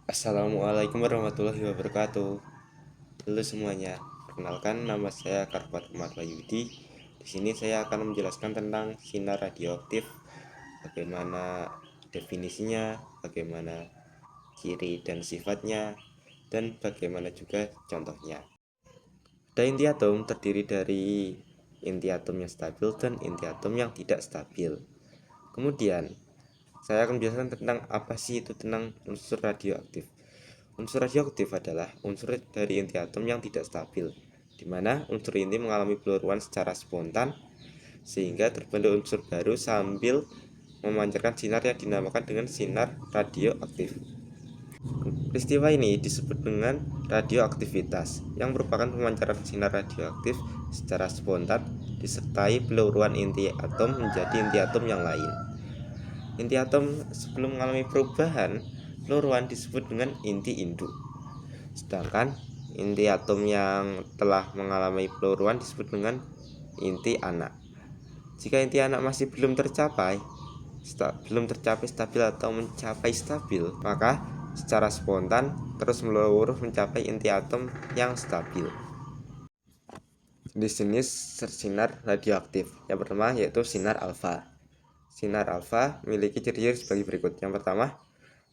Assalamualaikum warahmatullahi wabarakatuh. Halo semuanya, perkenalkan nama saya Karpat Umar Wahyudi. Di sini saya akan menjelaskan tentang sinar radioaktif, bagaimana definisinya, bagaimana ciri dan sifatnya, dan bagaimana juga contohnya. Pada inti atom terdiri dari inti atom yang stabil dan inti atom yang tidak stabil. Kemudian saya akan menjelaskan tentang apa sih itu tentang unsur radioaktif. Unsur radioaktif adalah unsur dari inti atom yang tidak stabil, di mana unsur ini mengalami peluruan secara spontan sehingga terbentuk unsur baru sambil memancarkan sinar yang dinamakan dengan sinar radioaktif. Peristiwa ini disebut dengan radioaktivitas, yang merupakan pemancaran sinar radioaktif secara spontan disertai peluruan inti atom menjadi inti atom yang lain. Inti atom sebelum mengalami perubahan peluruan disebut dengan inti induk. Sedangkan inti atom yang telah mengalami peluruan disebut dengan inti anak. Jika inti anak masih belum tercapai stabil atau mencapai stabil, maka secara spontan terus meluruh mencapai inti atom yang stabil. Di sini sinar radioaktif. Yang pertama yaitu sinar alfa. Sinar alfa memiliki ciri-ciri sebagai berikut. Yang pertama,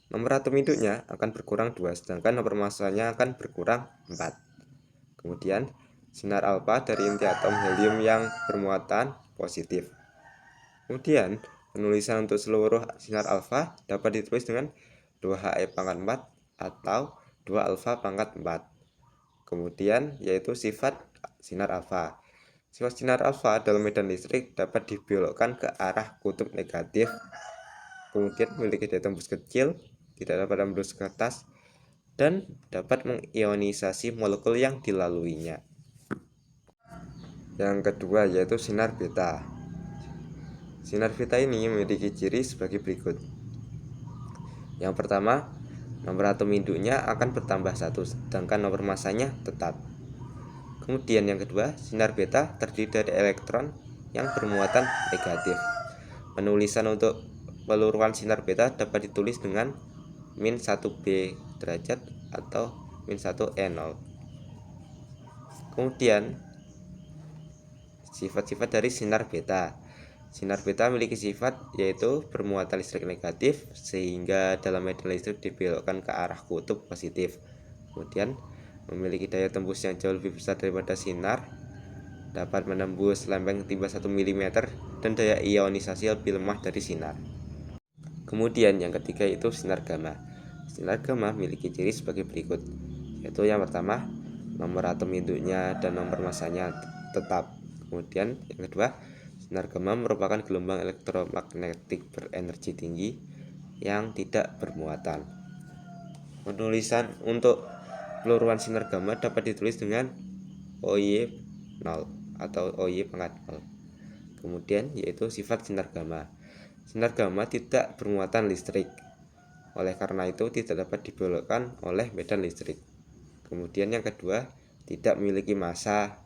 nomor atom induknya akan berkurang 2, sedangkan nomor masanya akan berkurang 4. Kemudian, sinar alfa dari inti atom helium yang bermuatan positif. Kemudian, penulisan untuk seluruh sinar alfa dapat ditulis dengan 2He pangkat 4 atau 2 alfa pangkat 4. Kemudian, yaitu sifat sinar alfa. Sifat sinar alfa dalam medan listrik dapat dibelokkan ke arah kutub negatif. Kemudian memiliki daya tembus kecil, tidak dapat menembus ke atas, dan dapat mengionisasi molekul yang dilaluinya. Yang kedua yaitu sinar beta. Sinar beta ini memiliki ciri sebagai berikut. Yang pertama, nomor atom induknya akan bertambah 1, sedangkan nomor masanya tetap. Kemudian yang kedua, sinar beta terdiri dari elektron yang bermuatan negatif. Penulisan untuk peluruan sinar beta dapat ditulis dengan -1b derajat atau -1e0. Kemudian sifat-sifat dari sinar beta. Sinar beta memiliki sifat yaitu bermuatan listrik negatif sehingga dalam medan listrik dibelokkan ke arah kutub positif. Kemudian memiliki daya tembus yang jauh lebih besar daripada sinar, dapat menembus lempeng timba 1 mm dan daya ionisasi lebih lemah dari sinar. Kemudian yang ketiga itu sinar gamma. Sinar gamma memiliki ciri sebagai berikut, yaitu yang pertama, nomor atom induknya dan nomor masanya tetap. Kemudian yang kedua, sinar gamma merupakan gelombang elektromagnetik berenergi tinggi yang tidak bermuatan. Penulisan untuk peluruan sinar gamma dapat ditulis dengan OY0 atau OY pangkat 0. Kemudian yaitu sifat sinar gamma. Sinar gamma tidak bermuatan listrik, oleh karena itu tidak dapat dibelokkan oleh medan listrik. Kemudian yang kedua, tidak memiliki massa.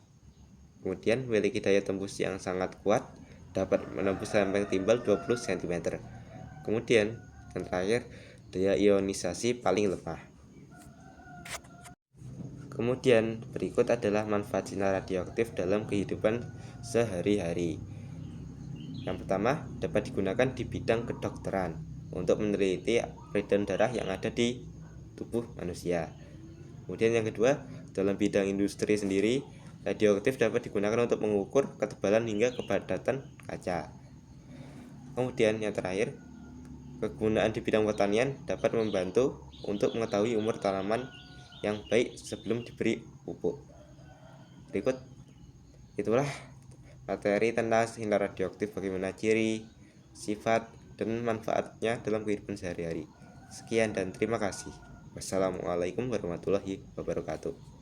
Kemudian memiliki daya tembus yang sangat kuat, dapat menembus lempeng timbal 20 cm. Kemudian yang terakhir, daya ionisasi paling lemah. Kemudian berikut adalah manfaat sinar radioaktif dalam kehidupan sehari-hari. Yang pertama, dapat digunakan di bidang kedokteran untuk meneliti peredaran darah yang ada di tubuh manusia. Kemudian yang kedua, dalam bidang industri sendiri, radioaktif dapat digunakan untuk mengukur ketebalan hingga kepadatan kaca. Kemudian yang terakhir, kegunaan di bidang pertanian dapat membantu untuk mengetahui umur tanaman yang baik sebelum diberi pupuk. Berikut itulah materi tentang sinar radioaktif, bagaimana ciri, sifat, dan manfaatnya dalam kehidupan sehari-hari. Sekian dan terima kasih. Wassalamualaikum warahmatullahi wabarakatuh.